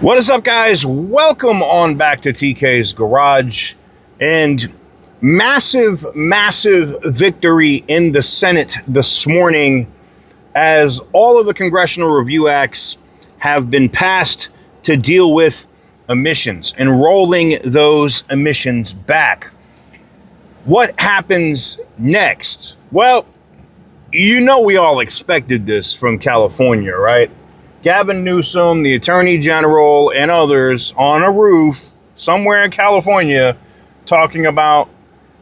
What is up, guys? Welcome on back to TK's Garage. And massive victory in the Senate this morning as all of the congressional review acts have been passed to deal with emissions and rolling those emissions back. What happens next? Well, you know we all expected this from California, right? Gavin Newsom, the Attorney General, and others on a roof somewhere in California talking about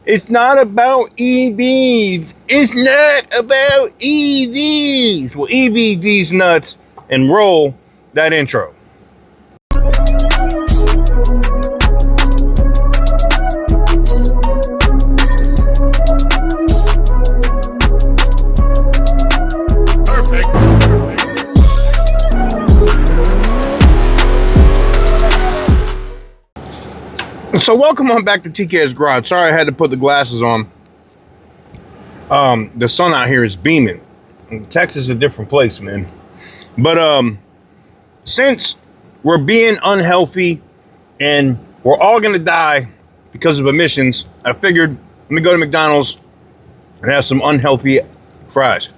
it's not about EVs. It's not about EVs. Well, EV these nuts and roll that intro. So welcome on back to TK's Garage. Sorry I had to put the glasses on. The sun out here is beaming. Texas is a different place, man. But since we're being unhealthy and we're all gonna die because of emissions, I figured let me go to McDonald's and have some unhealthy fries.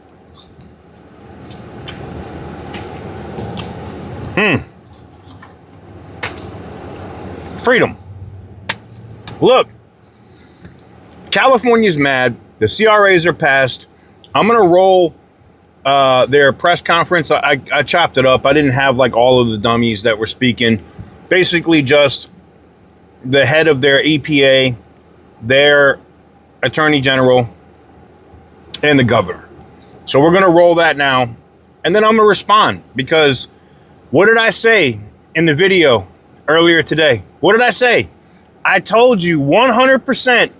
Freedom. Look, California's mad. The CRAs are passed. I'm going to roll their press conference. I chopped it up. I didn't have like all of the dummies that were speaking. Basically just the head of their EPA, their Attorney General, and the governor. So we're going to roll that now. And then I'm going to respond because what did I say in the video earlier today? What did I say? I told you 100%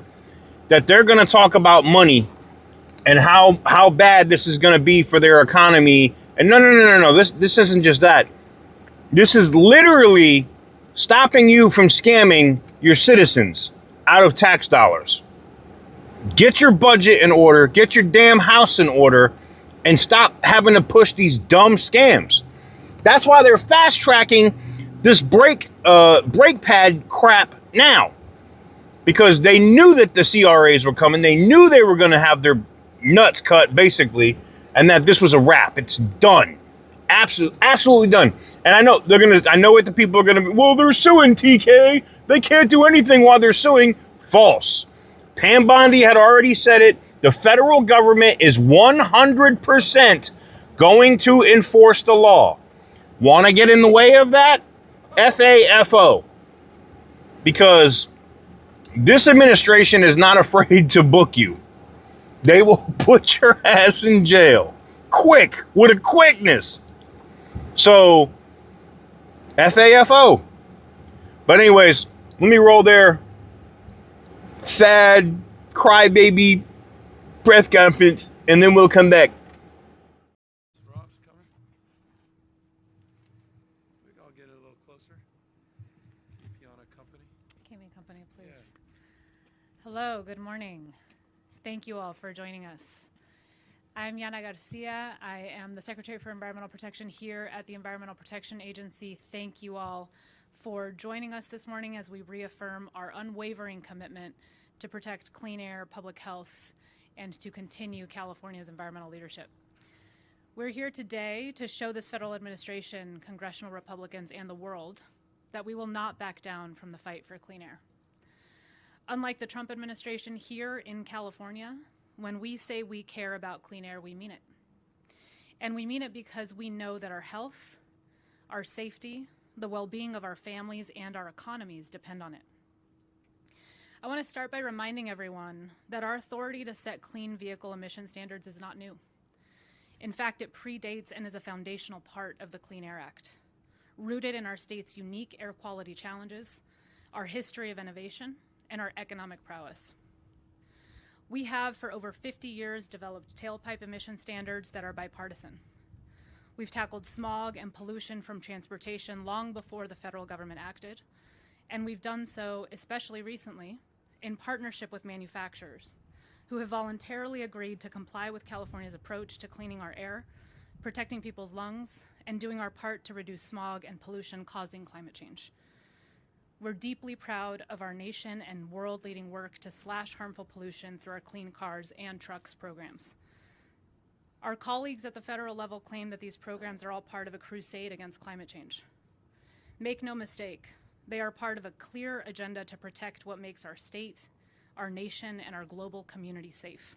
that they're going to talk about money and how bad this is going to be for their economy. And no. This isn't just that. This is literally stopping you from scamming your citizens out of tax dollars. Get your budget in order. Get your damn house in order and stop having to push these dumb scams. That's why they're fast tracking this brake pad crap now, because they knew that the CRAs were coming. They knew they were going to have their nuts cut, basically, and that this was a wrap. It's done. Absolutely done. And I know I know what the people are going to be. Well, they're suing, TK. They can't do anything while they're suing. False. Pam Bondi had already said it. The federal government is 100% going to enforce the law. Want to get in the way of that? FAFO. Because this administration is not afraid to book you. They will put your ass in jail. Quick, with a quickness. So, FAFO. But anyways, let me roll their sad, crybaby press conference, and then we'll come back. Rob's coming. Maybe I'll get it a little closer. Keep you on a company. Keep me company, please. Yeah. Hello, good morning. Thank you all for joining us. I'm Yana Garcia. I am the Secretary for Environmental Protection here at the Environmental Protection Agency. Thank you all for joining us this morning as we reaffirm our unwavering commitment to protect clean air, public health, and to continue California's environmental leadership. We're here today to show this federal administration, congressional Republicans, and the world that we will not back down from the fight for clean air. Unlike the Trump administration here in California, when we say we care about clean air, we mean it. And we mean it because we know that our health, our safety, the well-being of our families, and our economies depend on it. I want to start by reminding everyone that our authority to set clean vehicle emission standards is not new. In fact, it predates and is a foundational part of the Clean Air Act, rooted in our state's unique air quality challenges, our history of innovation, and our economic prowess. We have, for over 50 years, developed tailpipe emission standards that are bipartisan. We've tackled smog and pollution from transportation long before the federal government acted, and we've done so, especially recently, in partnership with manufacturers who have voluntarily agreed to comply with California's approach to cleaning our air, protecting people's lungs, and doing our part to reduce smog and pollution causing climate change. We're deeply proud of our nation and world-leading work to slash harmful pollution through our Clean Cars and Trucks programs. Our colleagues at the federal level claim that these programs are all part of a crusade against climate change. Make no mistake, they are part of a clear agenda to protect what makes our state, our nation, and our global community safe.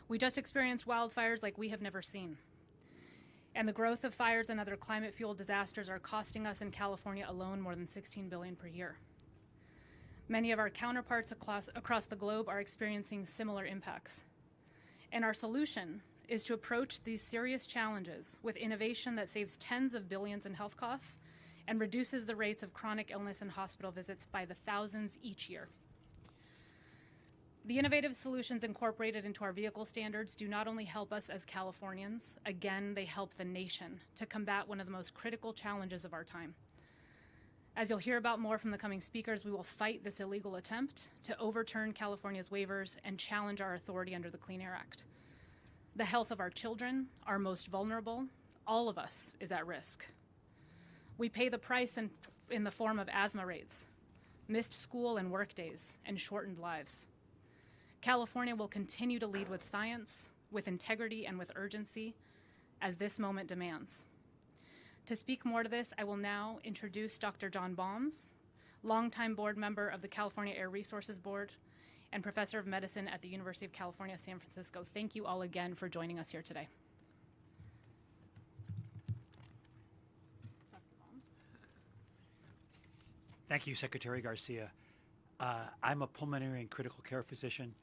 We just experienced wildfires like we have never seen. And the growth of fires and other climate-fueled disasters are costing us in California alone more than $16 billion per year. Many of our counterparts across the globe are experiencing similar impacts. And our solution is to approach these serious challenges with innovation that saves tens of billions in health costs and reduces the rates of chronic illness and hospital visits by the thousands each year. The innovative solutions incorporated into our vehicle standards do not only help us as Californians, again, they help the nation to combat one of the most critical challenges of our time. As you'll hear about more from the coming speakers, we will fight this illegal attempt to overturn California's waivers and challenge our authority under the Clean Air Act. The health of our children, our most vulnerable, all of us is at risk. We pay the price in the form of asthma rates, missed school and work days, and shortened lives. California will continue to lead with science, with integrity, and with urgency, as this moment demands. To speak more to this, I will now introduce Dr. John Balmes, longtime board member of the California Air Resources Board and professor of medicine at the University of California, San Francisco. Thank you all again for joining us here today. Thank you, Secretary Garcia. I'm a pulmonary and critical care physician.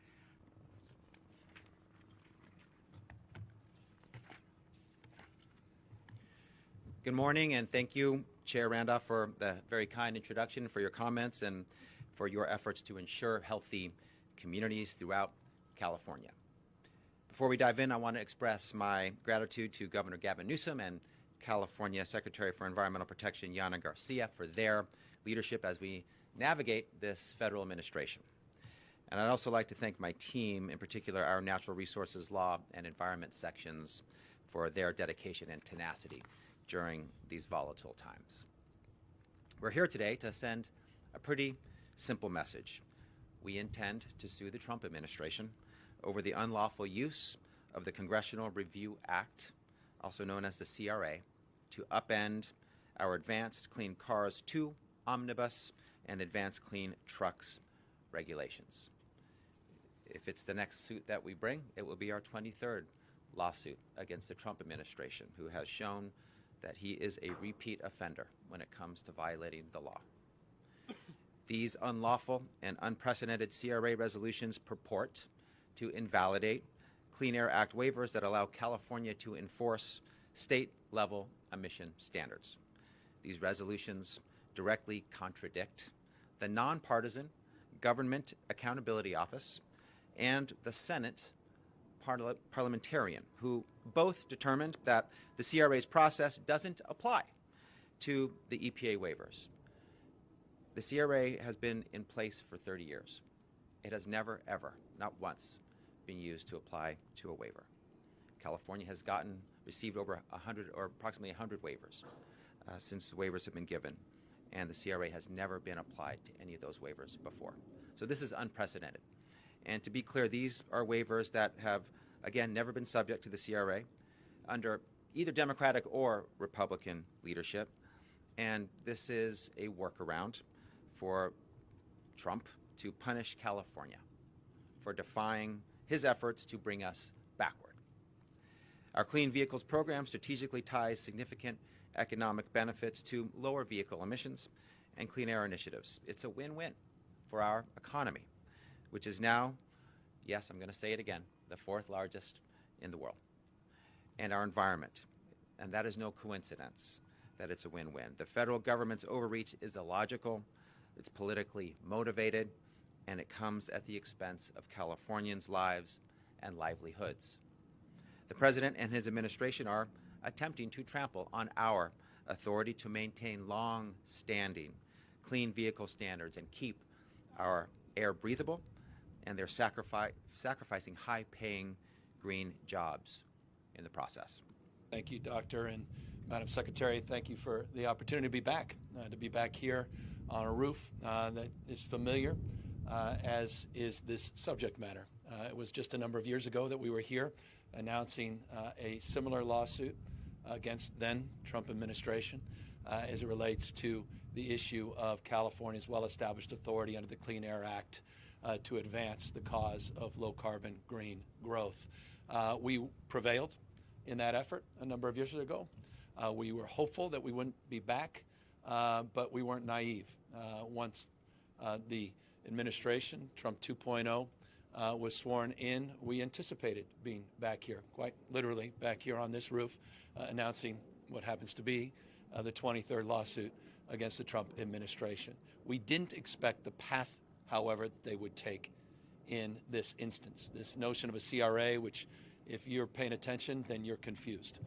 Good morning, and thank you, Chair Randolph, for the very kind introduction, for your comments, and for your efforts to ensure healthy communities throughout California. Before we dive in, I want to express my gratitude to Governor Gavin Newsom and California Secretary for Environmental Protection, Yana Garcia, for their leadership as we navigate this federal administration. And I'd also like to thank my team, in particular our Natural Resources Law and Environment sections, for their dedication and tenacity during these volatile times. We're here today to send a pretty simple message. We intend to sue the Trump administration over the unlawful use of the Congressional Review Act, also known as the CRA, to upend our Advanced Clean Cars 2 Omnibus and Advanced Clean Trucks regulations. If it's the next suit that we bring, it will be our 23rd lawsuit against the Trump administration, who has shown that he is a repeat offender when it comes to violating the law. These unlawful and unprecedented CRA resolutions purport to invalidate Clean Air Act waivers that allow California to enforce state-level emission standards. These resolutions directly contradict the nonpartisan Government Accountability Office and the Senate parliamentarian, who both determined that the CRA's process doesn't apply to the EPA waivers. The CRA has been in place for 30 years. It has never, ever, not once, been used to apply to a waiver. California has received over 100 or approximately 100 waivers since the waivers have been given, and the CRA has never been applied to any of those waivers before. So this is unprecedented. And to be clear, these are waivers that have, again, never been subject to the CRA under either Democratic or Republican leadership. And this is a workaround for Trump to punish California for defying his efforts to bring us backward. Our Clean Vehicles program strategically ties significant economic benefits to lower vehicle emissions and clean air initiatives. It's a win-win for our economy, which is now, yes, I'm going to say it again, the fourth largest in the world, and our environment. And that is no coincidence that it's a win-win. The federal government's overreach is illogical, it's politically motivated, and it comes at the expense of Californians' lives and livelihoods. The president and his administration are attempting to trample on our authority to maintain long-standing clean vehicle standards and keep our air breathable, and they're sacrificing high-paying green jobs in the process. Thank you, Doctor, and Madam Secretary. Thank you for the opportunity to be back here on a roof that is familiar, as is this subject matter. It was just a number of years ago that we were here announcing a similar lawsuit against then Trump administration as it relates to the issue of California's well-established authority under the Clean Air Act to advance the cause of low-carbon green growth. We prevailed in that effort a number of years ago. We were hopeful that we wouldn't be back, but we weren't naive. Once the administration, Trump 2.0, was sworn in, we anticipated being back here, quite literally back here on this roof, announcing what happens to be the 23rd lawsuit against the Trump administration. We didn't expect the path, however, that they would take in this instance. This notion of a CRA, which if you're paying attention, then you're confused.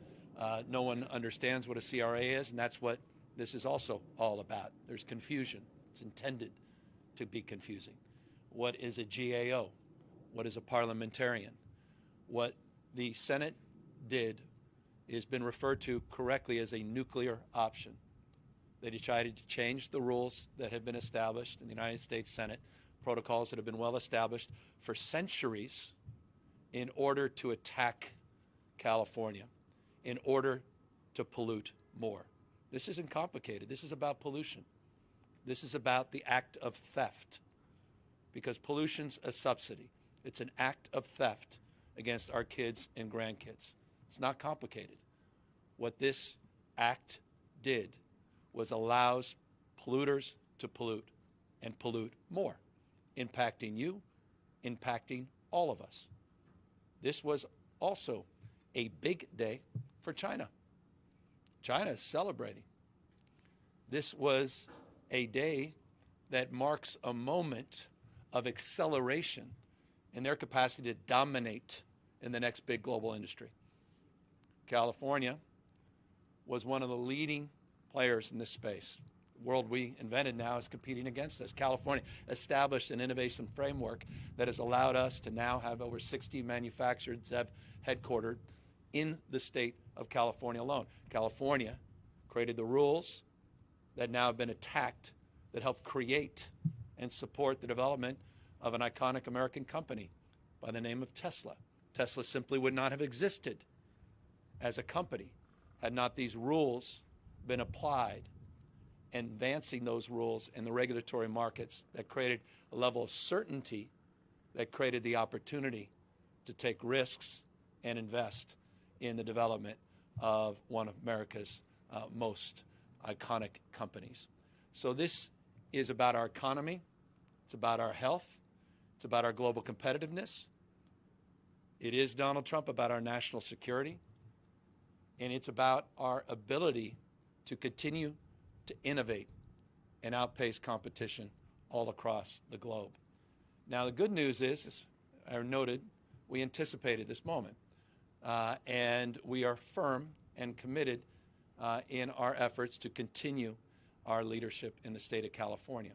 No one understands what a CRA is, and that's what this is also all about. There's confusion. It's intended to be confusing. What is a GAO? What is a parliamentarian? What the Senate did has been referred to correctly as a nuclear option. They decided to change the rules that have been established in the United States Senate, protocols that have been well established for centuries, in order to attack California, in order to pollute more. This isn't complicated. This is about pollution. This is about the act of theft, because pollution's a subsidy. It's an act of theft against our kids and grandkids. It's not complicated. What this act did was allows polluters to pollute and pollute more, impacting you, impacting all of us. This was also a big day for China. China is celebrating. This was a day that marks a moment of acceleration in their capacity to dominate in the next big global industry. California was one of the leading players in this space. The world we invented now is competing against us. California established an innovation framework that has allowed us to now have over 60 manufacturers that have headquartered in the state of California alone. California created the rules that now have been attacked that help create and support the development of an iconic American company by the name of Tesla. Tesla simply would not have existed as a company had not these rules been applied, advancing those rules in the regulatory markets that created a level of certainty that created the opportunity to take risks and invest in the development of one of America's most iconic companies. So this is about our economy. It's about our health. It's about our global competitiveness. It is, Donald Trump, about our national security. And it's about our ability to continue to innovate and outpace competition all across the globe. Now, the good news is, as I noted, we anticipated this moment. And we are firm and committed in our efforts to continue our leadership in the state of California.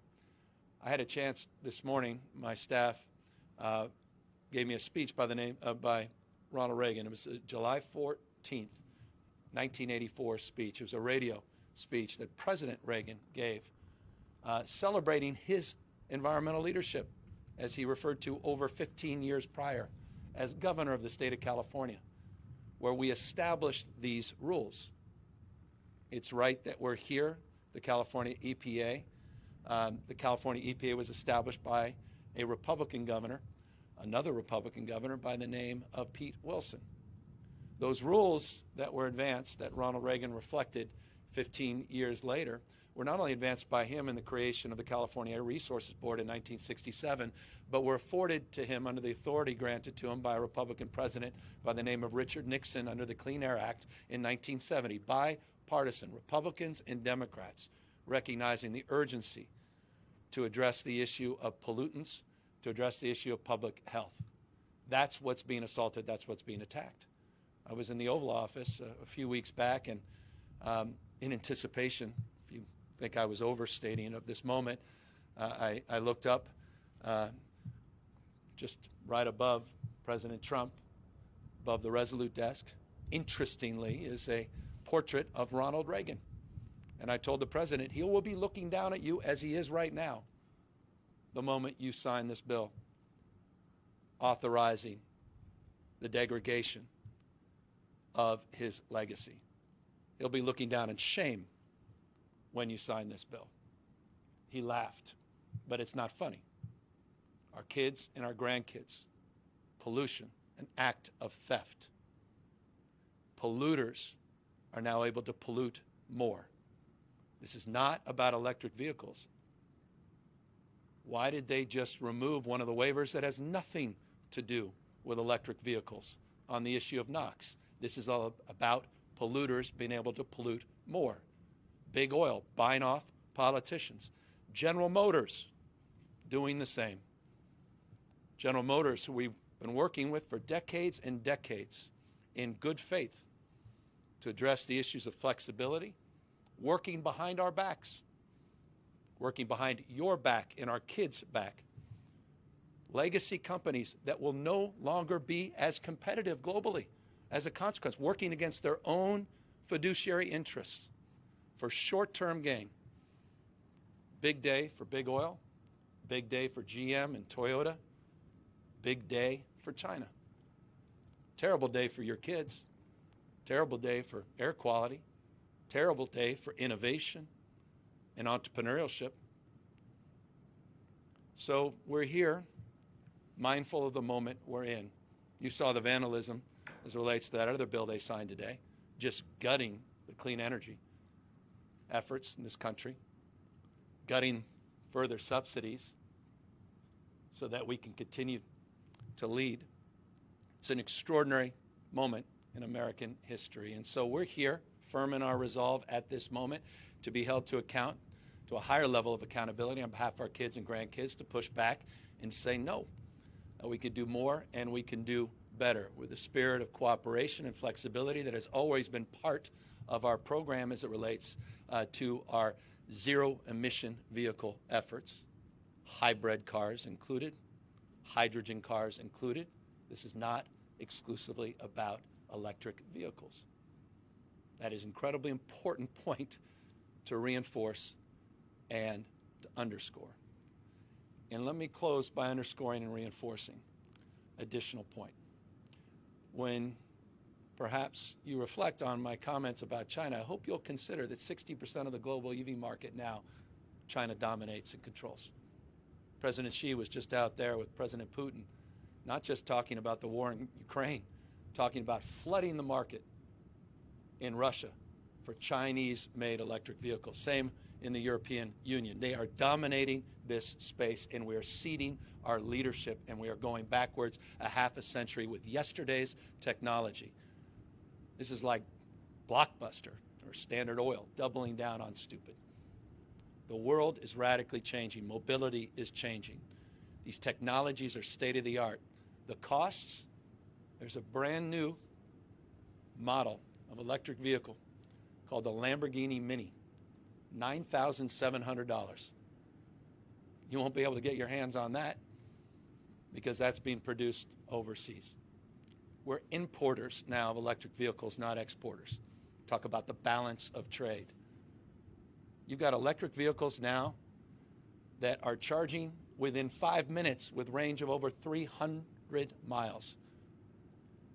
I had a chance this morning, my staff gave me a speech by Ronald Reagan. It was a July 14th, 1984 speech. It was a radio speech that President Reagan gave, celebrating his environmental leadership, as he referred to over 15 years prior as governor of the state of California, where we established these rules. It's right that we're here, the California EPA. The California EPA was established by a Republican governor, another Republican governor by the name of Pete Wilson. Those rules that were advanced, that Ronald Reagan reflected 15 years later, were not only advanced by him in the creation of the California Air Resources Board in 1967, but were afforded to him under the authority granted to him by a Republican president by the name of Richard Nixon under the Clean Air Act in 1970. Bipartisan, Republicans and Democrats, recognizing the urgency to address the issue of pollutants, to address the issue of public health. That's what's being assaulted. That's what's being attacked. I was in the Oval Office a few weeks back, and in anticipation, if you think I was overstating of this moment, I looked up just right above President Trump, above the Resolute desk, interestingly, is a portrait of Ronald Reagan. And I told the president he will be looking down at you, as he is right now, the moment you sign this bill authorizing the degradation of his legacy. He'll be looking down in shame when you sign this bill. He laughed, but it's not funny. Our kids and our grandkids, pollution, an act of theft. Polluters are now able to pollute more. This is not about electric vehicles. Why did they just remove one of the waivers that has nothing to do with electric vehicles on the issue of NOx? This is all about polluters being able to pollute more. Big oil buying off politicians. General Motors doing the same. General Motors, who we've been working with for decades and decades in good faith to address the issues of flexibility, working behind our backs, working behind your back and our kids' back. Legacy companies that will no longer be as competitive globally as a consequence, working against their own fiduciary interests for short-term gain. Big day for big oil, big day for GM and Toyota, big day for China. Terrible day for your kids, terrible day for air quality, terrible day for innovation and entrepreneurship. So we're here, mindful of the moment we're in. You saw the vandalism as it relates to that other bill they signed today, just gutting the clean energy efforts in this country, gutting further subsidies so that we can continue to lead. It's an extraordinary moment in American history. And so we're here, firm in our resolve at this moment to be held to account, to a higher level of accountability on behalf of our kids and grandkids, to push back and say no. We could do more and we can do better with the spirit of cooperation and flexibility that has always been part of our program as it relates to our zero-emission vehicle efforts, hybrid cars included, hydrogen cars included. This is not exclusively about electric vehicles. That is an incredibly important point to reinforce and to underscore. And let me close by underscoring and reinforcing additional point. When perhaps you reflect on my comments about China, I hope you'll consider that 60% of the global EV market now, China dominates and controls. President Xi was just out there with President Putin, not just talking about the war in Ukraine, talking about flooding the market in Russia for Chinese-made electric vehicles. Same in the European Union. They are dominating this space, and we are ceding our leadership, and we are going backwards a half a century with yesterday's technology. This is like Blockbuster or Standard Oil doubling down on stupid. The world is radically changing. Mobility is changing. These technologies are state-of-the-art. The costs, there's a brand new model of electric vehicle called the Lamborghini Mini, $9,700. You won't be able to get your hands on that because that's being produced overseas. We're importers now of electric vehicles, not exporters. Talk about the balance of trade. You've got electric vehicles now that are charging within 5 minutes with range of over 300 miles.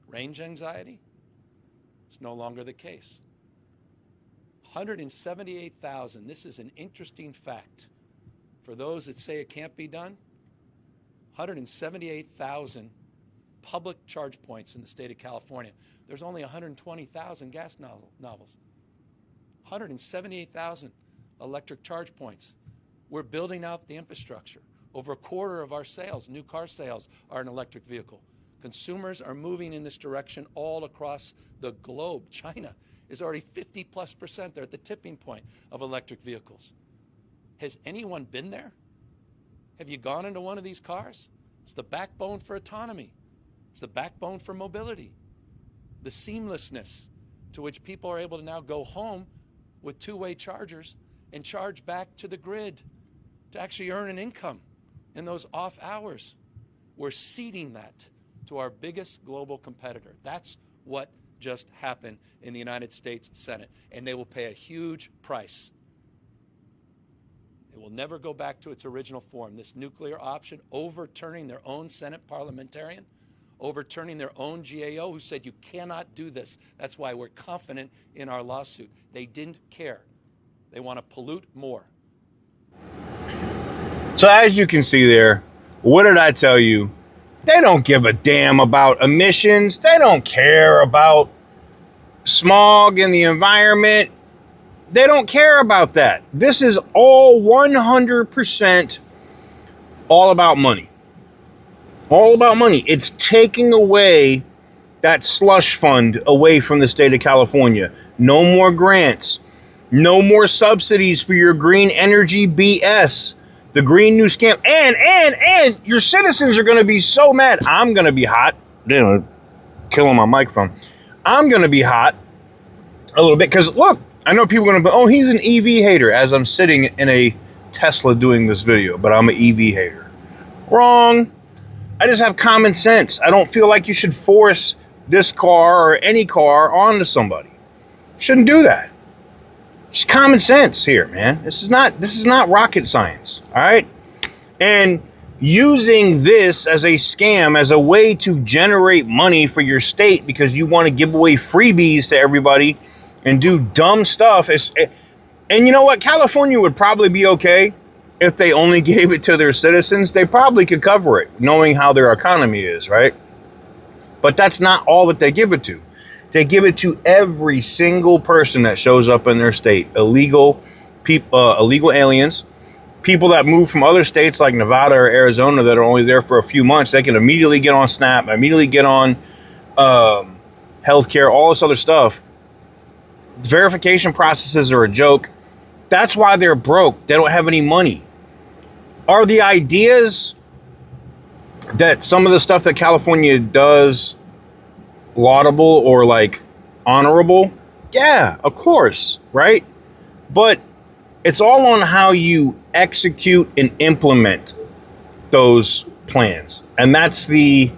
Range anxiety? It's no longer the case. 178,000. This is an interesting fact. For those that say it can't be done, 178,000 public charge points in the state of California. There's only 120,000 gas novels. 178,000 electric charge points. We're building out the infrastructure. Over a quarter of our sales, new car sales, are an electric vehicle. Consumers are moving in this direction all across the globe. China is already 50+%. They're at the tipping point of electric vehicles. Has anyone been there? Have you gone into one of these cars? It's the backbone for autonomy. It's the backbone for mobility. The seamlessness to which people are able to now go home with two-way chargers and charge back to the grid to actually earn an income in those off hours. We're ceding that to our biggest global competitor. That's what just happen in the United States Senate, and they will pay a huge price. It will never go back to its original form. This nuclear option, overturning their own Senate parliamentarian, overturning their own GAO who said you cannot do this. That's why we're confident in our lawsuit. They didn't care. They want to pollute more. So as you can see there, what did I tell you? They don't give a damn about emissions. They don't care about smog in the environment. They don't care about that. This is all 100% all about money. All about money. It's taking away that slush fund away from the state of California. No more grants. No more subsidies for your green energy BS. The Green New Scam. And your citizens are going to be so mad. I'm going to be hot. Killing my microphone. I'm going to be hot a little bit. Because, look, I know people are going to be, oh, he's an EV hater. As I'm sitting in a Tesla doing this video. But I'm an EV hater. Wrong. I just have common sense. I don't feel like you should force this car or any car onto somebody. Shouldn't do that. Just common sense here, man. This is not rocket science, all right? And using this as a scam, as a way to generate money for your state because you want to give away freebies to everybody and do dumb stuff. And you know what? California would probably be okay if they only gave it to their citizens. They probably could cover it, knowing how their economy is, right? But that's not all that they give it to. They give it to every single person that shows up in their state. Illegal people, illegal aliens, people that move from other states like Nevada or Arizona that are only there for a few months. They can immediately get on SNAP, immediately get on healthcare, all this other stuff. Verification processes are a joke. That's why they're broke. They don't have any money. Are the ideas that some of the stuff that California does laudable or like honorable? Yeah, of course, right? But it's all on how you execute and implement those plans. And that's the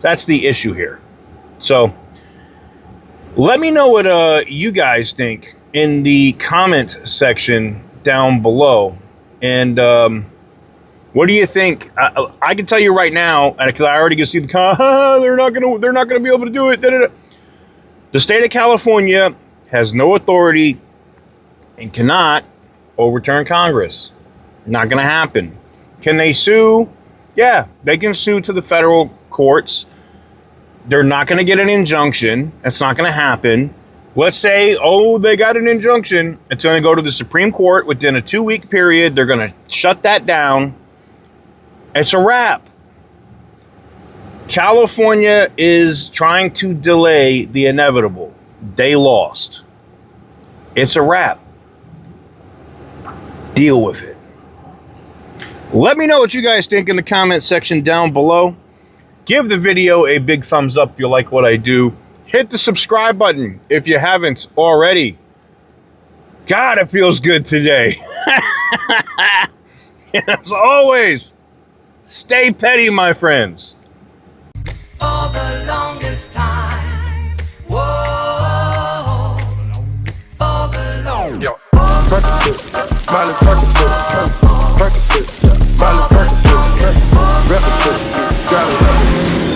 issue here. So let me know what you guys think in the comment section down below. And what do you think? I can tell you right now, because I already can see the they're not gonna be able to do it. The state of California has no authority and cannot overturn Congress. Not gonna happen. Can they sue? Yeah, they can sue to the federal courts. They're not gonna get an injunction. That's not gonna happen. Let's say, oh, they got an injunction. It's gonna go to the Supreme Court within a 2-week period. They're gonna shut that down. It's a wrap. California is trying to delay the inevitable. They lost. It's a wrap. Deal with it. Let me know what you guys think in the comment section down below. Give the video a big thumbs up if you like what I do. Hit the subscribe button if you haven't already. God, it feels good today. As always, stay petty, my friends. For the longest time. Whoa. For the longest time. Percocet, Miley Percocet.